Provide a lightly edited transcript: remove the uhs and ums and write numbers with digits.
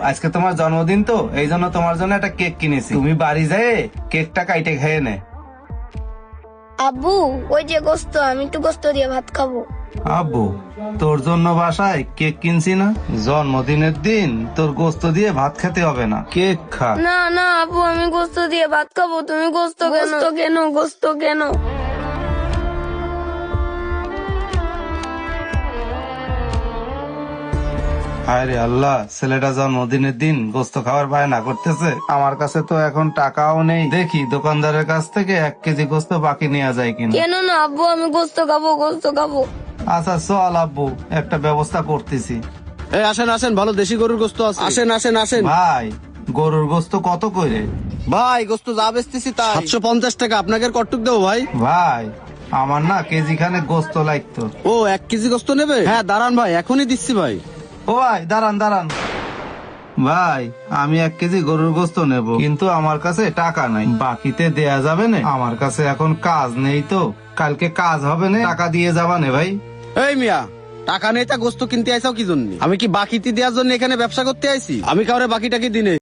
আজকে তোমার জন্মদিন তো, এই জন্য তোমার জন্য একটা কেক কিনেছি। তুমি বাড়ি যেয়ে কেকটা কাইটে খেয়ে নে। আব্বু, ওই যে গোস্ত, আমি একটু গোস্ত দিয়ে ভাত খাবো। আব্বু, তোর জন্য বাসায় কেক কিনছি না? জন্মদিনের দিন তোর গোস্ত দিয়ে ভাত খেতে হবে না, কেক খা। না না আব্বু, আমি গোস্ত দিয়ে ভাত খাবো। তুমি গোস্ত কেন? হায় রে আল্লাহ, ছেলেটা জন্মদিনের দিন গোস্ত খাওয়ার বায়না করতেছে। আমার কাছে তো এখন টাকাও নেই। দেখি দোকানদারের কাছ থেকে 1 কেজি গোস্ত বাকি নেওয়া যায় কিনা। কেন না আব্বু, আমি গোস্ত খাবো। আচ্ছা চল আব্বু, একটা ব্যবস্থা করতেছি। এই আসেন ভালো দেশি গরুর গোস্ত আছে। আসেন ভাই, গরুর গোস্ত কত করে? ভাই, গোস্ত যা বেচতেছি তাই 750 টাকা। আপনাকে কটুক দেবো ভাই? ভাই, আমার না কেজি খানে গোস্ত লাগতো। ও 1 কেজি গোস্ত নেবে? হ্যাঁ দাঁড়ান ভাই, এখনই দিচ্ছি ভাই। ও ভাই, দাঁড়ান। ভাই, আমি 1 কেজি গরুর গোস্ত নেব, কিন্তু আমার কাছে টাকা নাই। বাকিতে দেয়া যাবে না? আমার কাছে এখন কাজ নেই তো, কালকে কাজ হবে না, টাকা দিয়ে যাবা না ভাই। এই মিয়া, টাকা নেই তা গোস্ত কিনতে আইসাও কি জন্য? আমি কি বাকিতে দেওয়ার জন্য এখানে ব্যবসা করতে আইছি? আমি কাউরে বাকি টাকি দিনে